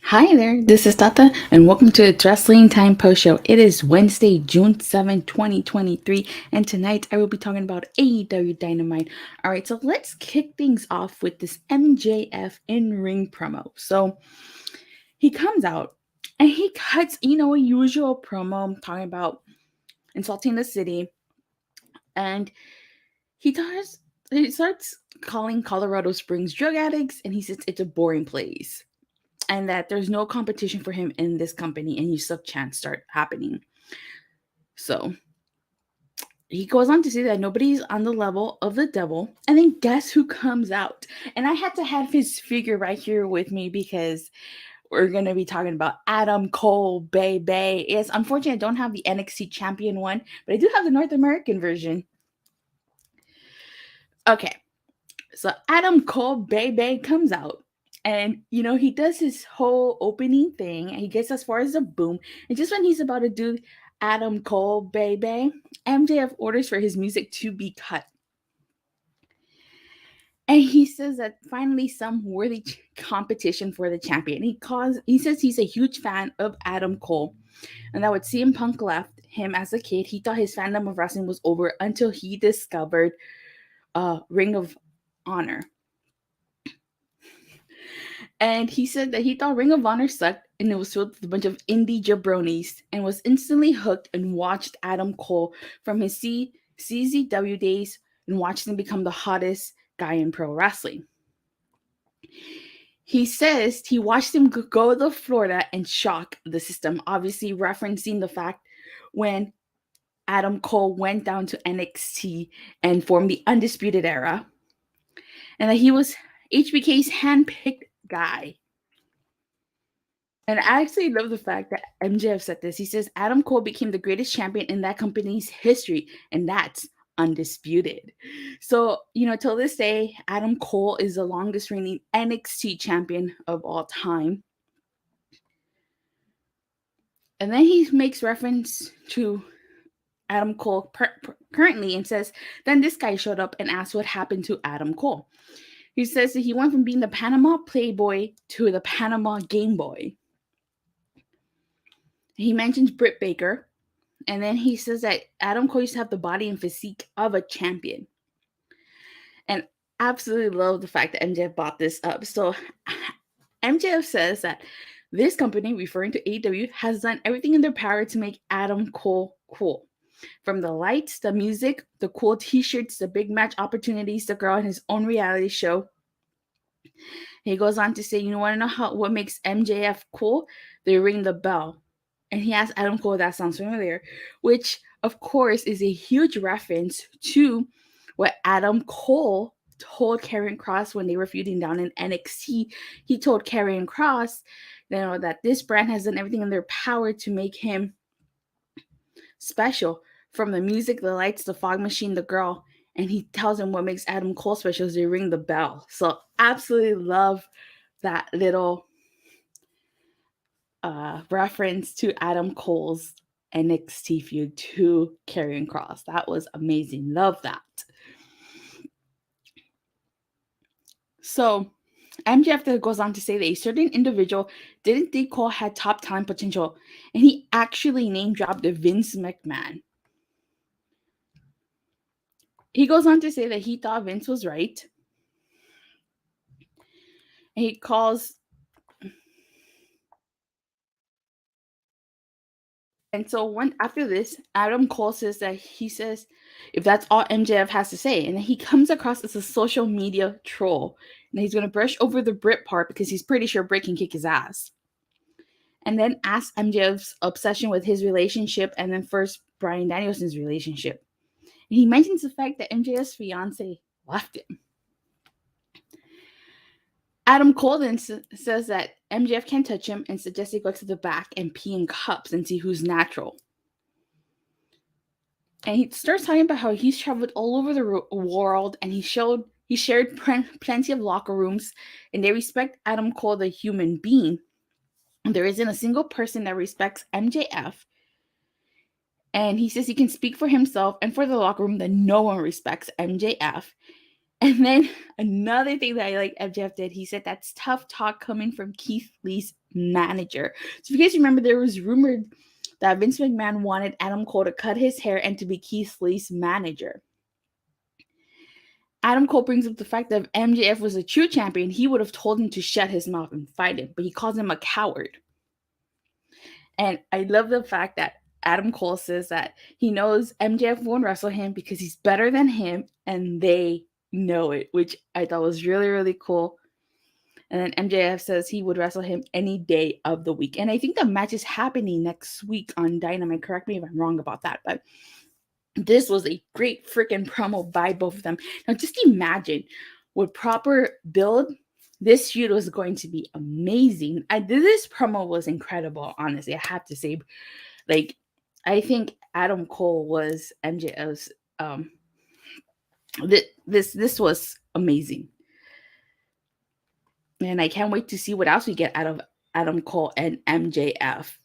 Hi there, this is Tata, and welcome to the Wrestling Time Post Show. It is Wednesday, June 7, 2023, and tonight I will be talking about AEW Dynamite. Alright, so let's kick things off with this MJF in ring promo. So he comes out and he cuts, a usual promo talking about insulting the city, and he starts calling Colorado Springs drug addicts, and he says it's a boring place, and that there's no competition for him in this company, and you suck chance start happening. So he goes on to say that nobody's on the level of the devil, and then guess who comes out? And I had to have his figure right here with me because we're gonna be talking about Adam Cole, baby. Yes, unfortunately, I don't have the NXT champion one, but I do have the North American version. Okay, so Adam Cole, baby, comes out. And, he does his whole opening thing, and he gets as far as the boom. And just when he's about to do Adam Cole, baby, MJF orders for his music to be cut. And he says that finally some worthy competition for the champion. He says he's a huge fan of Adam Cole, and that when CM Punk left him as a kid, he thought his fandom of wrestling was over until he discovered Ring of Honor. And he said that he thought Ring of Honor sucked and it was filled with a bunch of indie jabronis, and was instantly hooked and watched Adam Cole from his CZW days and watched him become the hottest guy in pro wrestling. He says he watched him go to Florida and shock the system, obviously referencing the fact when Adam Cole went down to NXT and formed the Undisputed Era, and that he was HBK's handpicked guy. And I actually love the fact that MJF said this. He says Adam Cole became the greatest champion in that company's history, and that's undisputed. So, till this day, Adam Cole is the longest reigning NXT champion of all time. And then he makes reference to Adam Cole currently and says, then this guy showed up and asked what happened to Adam Cole. He says that he went from being the Panama Playboy to the Panama Game Boy. He mentions Britt Baker, and then he says that Adam Cole used to have the body and physique of a champion. And absolutely love the fact that MJF brought this up. So MJF says that this company, referring to AEW, has done everything in their power to make Adam Cole cool. From the lights, the music, the cool t-shirts, the big match opportunities, the girl in his own reality show. He goes on to say, you want to know what makes MJF cool? They ring the bell. And he asks Adam Cole, that sounds familiar, which, of course, is a huge reference to what Adam Cole told Karrion Kross when they were feuding down in NXT. He told Karrion Kross, that this brand has done everything in their power to make him special. From the music, the lights, the fog machine, the girl. And he tells him what makes Adam Cole special is they ring the bell. So absolutely love that little reference to Adam Cole's NXT feud to Karrion Kross. That was amazing. Love that. So MJF goes on to say that a certain individual didn't think Cole had top talent potential, and he actually name dropped Vince McMahon. He goes on to say that he thought Vince was right. And he calls. And so after this, Adam Cole says that he says if that's all MJF has to say, and then he comes across as a social media troll, and he's going to brush over the Brit part because he's pretty sure Brit can kick his ass. And then asks MJF's obsession with his relationship, and then first Bryan Danielson's relationship. And he mentions the fact that MJF's fiance left him. Adam Cole then says that MJF can't touch him and suggests he go to the back and pee in cups and see who's natural. And he starts talking about how he's traveled all over the world, and he shared plenty of locker rooms, and they respect Adam Cole, the human being. And there isn't a single person that respects MJF. And he says he can speak for himself and for the locker room that no one respects MJF. And then another thing that I like MJF did, he said that's tough talk coming from Keith Lee's manager. So if you guys remember, there was rumored that Vince McMahon wanted Adam Cole to cut his hair and to be Keith Lee's manager. Adam Cole brings up the fact that if MJF was a true champion, he would have told him to shut his mouth and fight him, but he calls him a coward. And I love the fact that Adam Cole says that he knows MJF won't wrestle him because he's better than him, and they know it, which I thought was really, really cool. And then MJF says he would wrestle him any day of the week. And I think the match is happening next week on Dynamite. Correct me if I'm wrong about that, but this was a great freaking promo by both of them. Now, just imagine with proper build, this feud was going to be amazing. This promo was incredible, honestly. I have to say, like, I think Adam Cole was MJF's. This was amazing, and I can't wait to see what else we get out of Adam Cole and MJF.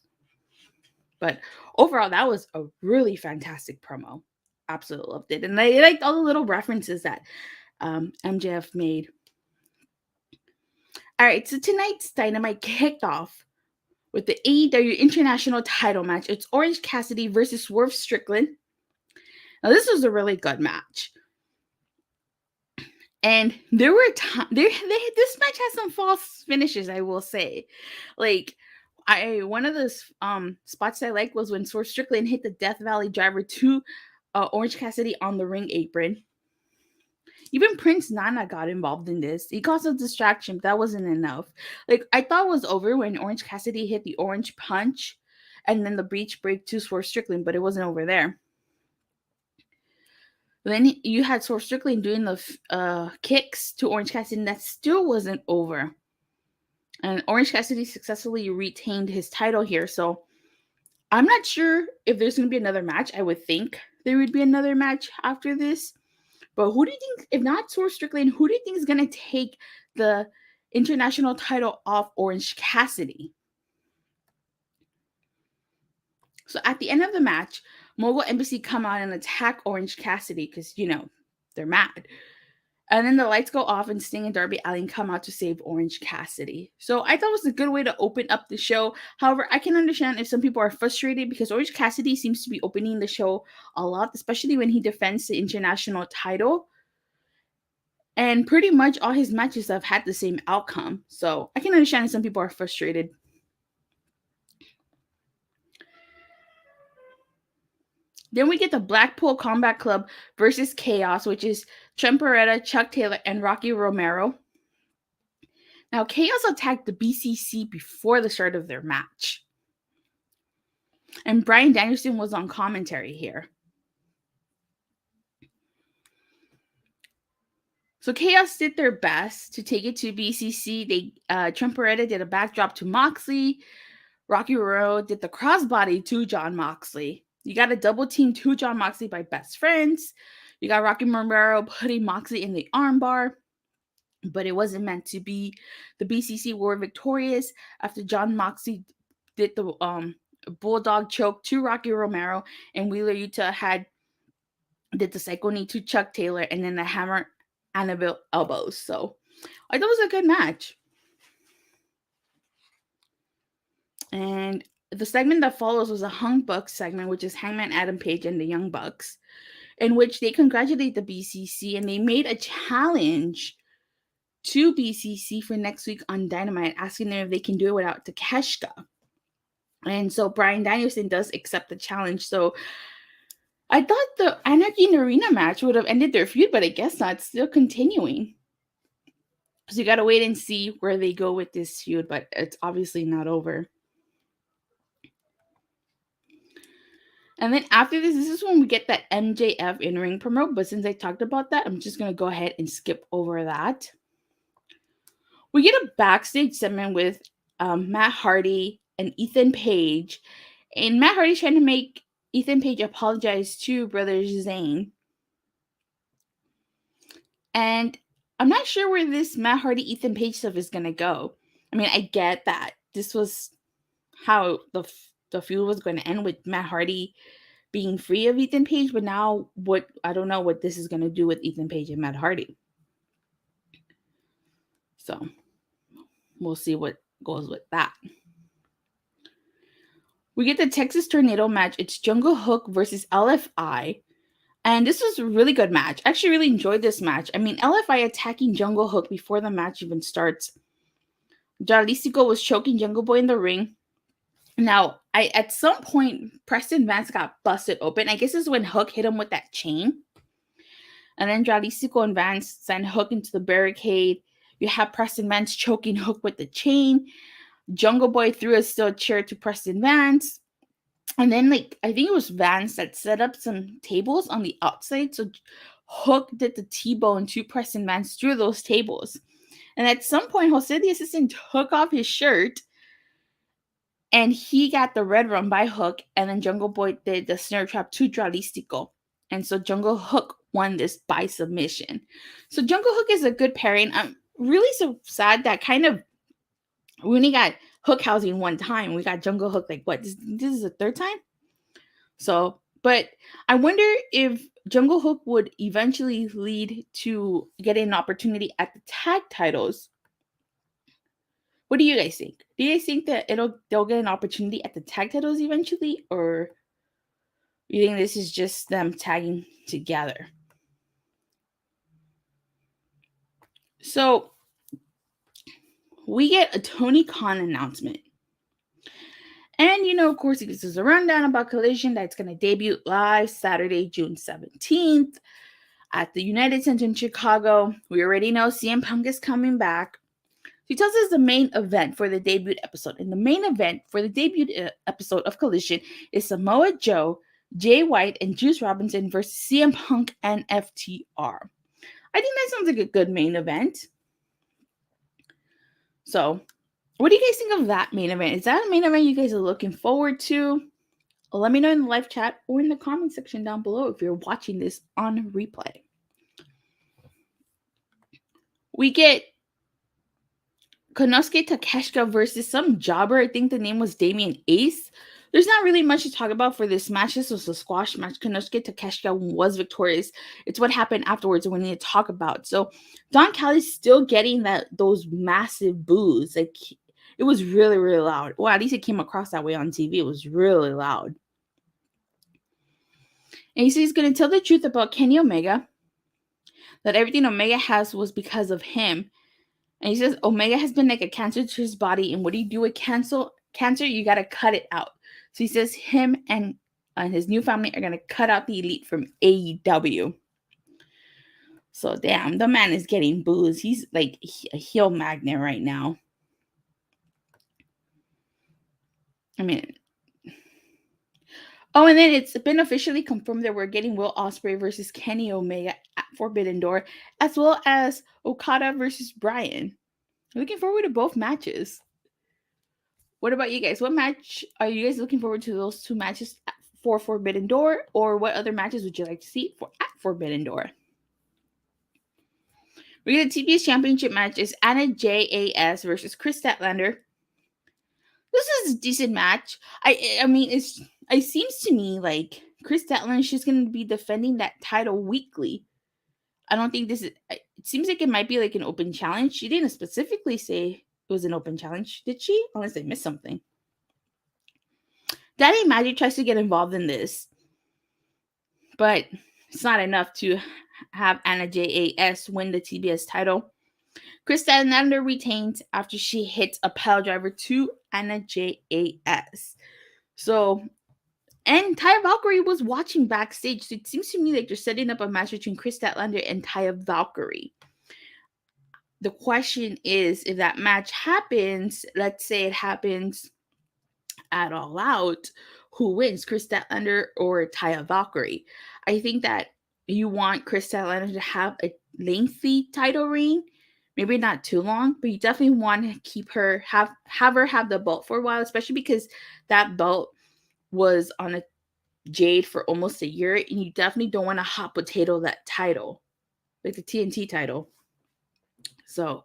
But overall, that was a really fantastic promo. Absolutely loved it. And I liked all the little references that MJF made. All right, so tonight's Dynamite kicked off with the AEW International title match. It's Orange Cassidy versus Swerve Strickland. Now, this was a really good match. And there were times, this match has some false finishes, I will say. Like, one of the spots I liked was when Swerve Strickland hit the Death Valley driver to Orange Cassidy on the ring apron. Even Prince Nana got involved in this. He caused a distraction, but that wasn't enough. Like, I thought it was over when Orange Cassidy hit the orange punch and then the breach break to Swerve Strickland, but it wasn't over there. Then you had Swerve Strickland doing the kicks to Orange Cassidy, and that still wasn't over. And Orange Cassidy successfully retained his title here. So I'm not sure if there's going to be another match. I would think there would be another match after this. But who do you think, if not Swerve Strickland, who do you think is going to take the international title off Orange Cassidy? So at the end of the match, Mogul Embassy come out and attack Orange Cassidy because, they're mad. And then the lights go off and Sting and Darby Allin come out to save Orange Cassidy. So I thought it was a good way to open up the show. However, I can understand if some people are frustrated because Orange Cassidy seems to be opening the show a lot, especially when he defends the international title. And pretty much all his matches have had the same outcome. So I can understand if some people are frustrated. Then we get the Blackpool Combat Club versus Chaos, which is Trent Baretta, Chuck Taylor, and Rocky Romero. Now, Chaos attacked the BCC before the start of their match. And Bryan Danielson was on commentary here. So Chaos did their best to take it to BCC. Trent Baretta did a backdrop to Moxley. Rocky Romero did the crossbody to Jon Moxley. You got a double team to Jon Moxley by Best Friends. You got Rocky Romero putting Moxley in the armbar. But it wasn't meant to be. The BCC were victorious after Jon Moxley did the bulldog choke to Rocky Romero, and Wheeler Yuta did the psycho knee to Chuck Taylor, and then the hammer Annabelle elbows. So I thought it was a good match. And the segment that follows was a HungBucks segment, which is Hangman Adam Page and the Young Bucks, in which they congratulate the BCC and they made a challenge to BCC for next week on Dynamite, asking them if they can do it without Takeshita. And so Bryan Danielson does accept the challenge. So I thought the Anarchy in the Arena match would have ended their feud, but I guess not. It's still continuing. So you got to wait and see where they go with this feud, but it's obviously not over. And then after this is when we get that MJF In Ring Promo. But since I talked about that, I'm just going to go ahead and skip over that. We get a backstage segment with Matt Hardy and Ethan Page. And Matt Hardy's trying to make Ethan Page apologize to Brother Zayn. And I'm not sure where this Matt Hardy Ethan Page stuff is going to go. I mean, I get that this was how the feud was going to end with Matt Hardy being free of Ethan Page, but now I don't know what this is going to do with Ethan Page and Matt Hardy. So we'll see what goes with that. We get the Texas Tornado match. It's JungleHook versus LFI. And this was a really good match. I actually really enjoyed this match. I mean, LFI attacking JungleHook before the match even starts. Jalisco was choking Jungle Boy in the ring. Now, at some point, Preston Vance got busted open. I guess this is when Hook hit him with that chain. And then Jalisco and Vance sent Hook into the barricade. You have Preston Vance choking Hook with the chain. Jungle Boy threw a steel chair to Preston Vance. And then, I think it was Vance that set up some tables on the outside. So Hook did the T-bone to Preston Vance through those tables. And at some point, Jose the Assistant took off his shirt. And he got the red run by Hook. And then Jungle Boy did the snare trap to Jalisco. And so JungleHook won this by submission. So JungleHook is a good pairing. I'm really so sad that kind of we only got Hook housing one time. We got JungleHook this is the third time? So, but I wonder if JungleHook would eventually lead to getting an opportunity at the tag titles. What do you guys think? Do you guys think that they'll get an opportunity at the tag titles eventually, or you think this is just them tagging together? So we get a Tony Khan announcement. And, of course, he gives us a rundown about Collision that's going to debut live Saturday, June 17th at the United Center in Chicago. We already know CM Punk is coming back. He tells us the main event for the debut episode. And the main event for the debut episode of Collision is Samoa Joe, Jay White, and Juice Robinson versus CM Punk and FTR. I think that sounds like a good main event. So, what do you guys think of that main event? Is that a main event you guys are looking forward to? Let me know in the live chat or in the comment section down below if you're watching this on replay. We get Konosuke Takeshita versus some jobber. I think the name was Damian Ace. There's not really much to talk about for this match. This was a squash match. Konosuke Takeshita was victorious. It's what happened afterwards we need to talk about. So Don Callis still getting those massive boos. It was really, really loud. Well, at least it came across that way on TV. It was really loud. And he says he's going to tell the truth about Kenny Omega. That everything Omega has was because of him. And he says Omega has been like a cancer to his body. And what do you do with cancer? You got to cut it out. So he says him and his new family are going to cut out the Elite from AEW. So, damn, the man is getting boos. He's like a heel magnet right now. I mean, oh, and then it's been officially confirmed that we're getting Will Ospreay versus Kenny Omega at Forbidden Door, as well as Okada versus Bryan. Looking forward to both matches. What about you guys? What match are you guys looking forward to? Those two matches for Forbidden Door, or what other matches would you like to see at Forbidden Door? We get a TBS Championship match. Is Anna JAS versus Kris Statlander. This is a decent match. I mean, it seems to me like Kris Statlander, she's going to be defending that title weekly. I don't think this is... It seems like it might be like an open challenge. She didn't specifically say it was an open challenge, did she? Unless I missed something. Daddy Magic tries to get involved in this, but it's not enough to have Anna JAS win the TBS title. Kris Statlander retains after she hits a pile driver to Anna JAS. So, and Taya Valkyrie was watching backstage. So it seems to me like they're setting up a match between Kris Statlander and Taya Valkyrie. The question is, if that match happens, let's say it happens at All Out, who wins, Kris Statlander or Taya Valkyrie? I think that you want Kris Statlander to have a lengthy title reign. Maybe not too long, but you definitely want to keep her, have her have the belt for a while, especially because that belt was on a Jade for almost a year, and you definitely don't want to hot potato that title, like the TNT title. So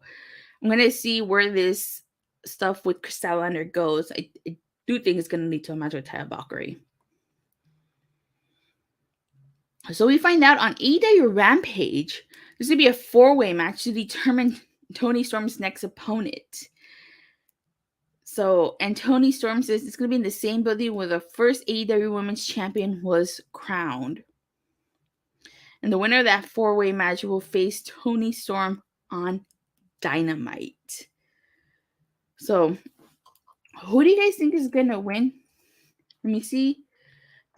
I'm going to see where this stuff with Kris Statlander goes. I do think it's going to lead to a match with Taya Valkyrie. So we find out on AEW Rampage, there's going to be a 4-way match to determine Toni Storm's next opponent. So, and Toni Storm says it's going to be in the same building where the first AEW Women's Champion was crowned. And the winner of that 4-way match will face Toni Storm on Dynamite. So, who do you guys think is going to win? Let me see.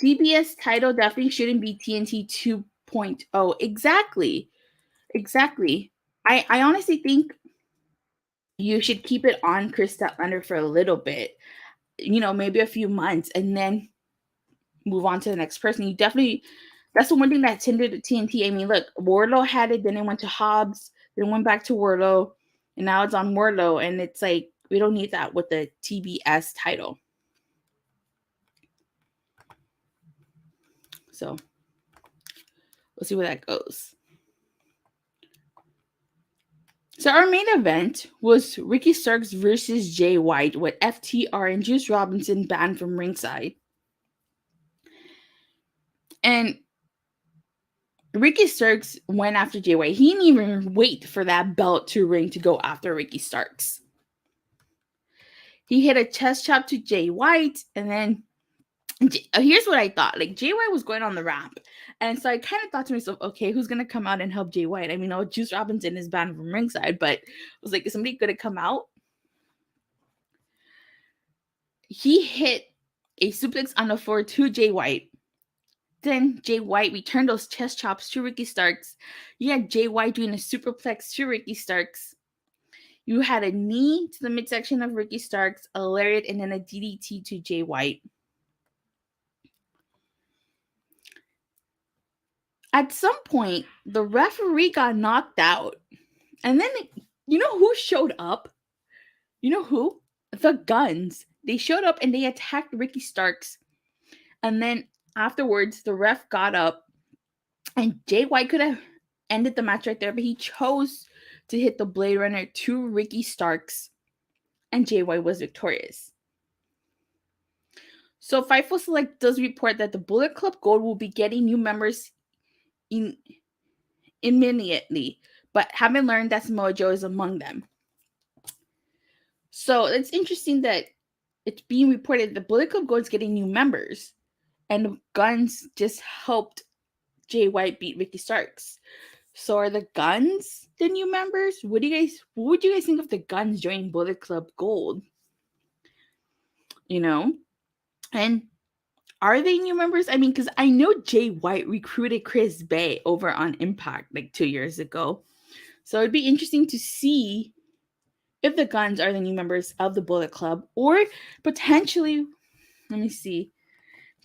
TBS title definitely shouldn't be TNT 2.0. Exactly. I honestly think you should keep it on Kris Statlander for a little bit. Maybe a few months, and then move on to the next person. You definitely, that's the one thing that's hindered the TNT. I mean, look, Wardlow had it, then it went to Hobbs, then went back to Wardlow, and now it's on Wardlow, and it's like, we don't need that with the TBS title. So, we'll see where that goes. So our main event was Ricky Starks versus Jay White with FTR and Juice Robinson banned from ringside. And Ricky Starks went after Jay White. He didn't even wait for that belt to ring to go after Ricky Starks. He hit a chest chop to Jay White, and then here's what I thought. Like, Jay White was going on the ramp. And so I kind of thought to myself, okay, who's going to come out and help Jay White? I mean, Juice Robinson is banned from ringside, but I was like, is somebody going to come out? He hit a suplex on the floor to Jay White. Then Jay White returned those chest chops to Ricky Starks. You had Jay White doing a superplex to Ricky Starks. You had a knee to the midsection of Ricky Starks, a lariat, and then a DDT to Jay White. At some point, the referee got knocked out. And then, you know who showed up? You know who? The Guns. They showed up and they attacked Ricky Starks. And then afterwards, the ref got up. And Jay White could have ended the match right there, but he chose to hit the Blade Runner to Ricky Starks. And Jay White was victorious. So Fightful Select does report that the Bullet Club Gold will be getting new members immediately, but haven't learned that Samoa Joe is among them. So it's interesting that it's being reported the Bullet Club Gold is getting new members, and the Guns just helped Jay White beat Ricky Starks. So are the Guns the new members? What would you guys think of the Guns joining Bullet Club Gold? And are they new members? I mean, because I know Jay White recruited Chris Bay over on Impact like 2 years ago. So it'd be interesting to see if the Guns are the new members of the Bullet Club, or potentially, let me see,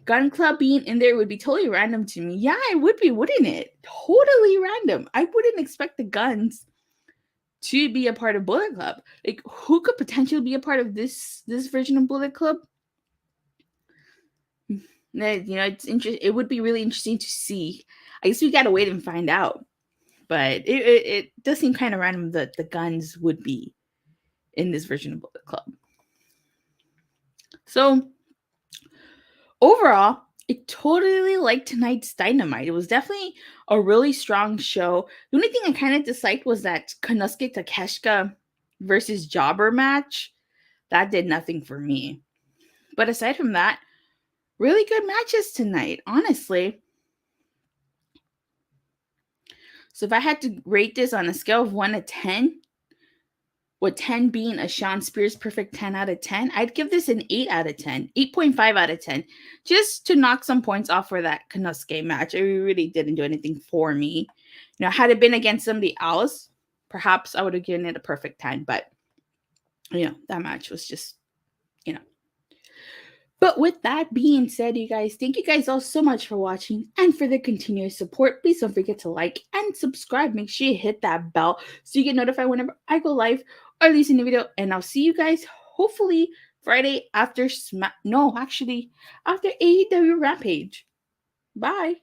Gun Club being in there would be totally random to me. Yeah, it would be, wouldn't it? Totally random. I wouldn't expect the Guns to be a part of Bullet Club. Like, who could potentially be a part of this version of Bullet Club? It's interesting. It would be really interesting to see. I guess we gotta wait and find out. But it does seem kind of random that the Guns would be in this version of Bullet Club. So overall, I totally liked tonight's Dynamite. It was definitely a really strong show. The only thing I kind of disliked was that Konosuke Takeshita versus Jobber match. That did nothing for me. But aside from that, really good matches tonight, honestly. So if I had to rate this on a scale of 1 to 10, with 10 being a Sean Spears perfect 10 out of 10, I'd give this an 8 out of 10, 8.5 out of 10, just to knock some points off for that Konosuke match. It really didn't do anything for me. Had it been against somebody else, perhaps I would have given it a perfect 10, but, that match was just, But with that being said, you guys, thank you guys all so much for watching and for the continuous support. Please don't forget to like and subscribe. Make sure you hit that bell so you get notified whenever I go live or release a new video. And I'll see you guys hopefully Friday after after AEW Rampage. Bye.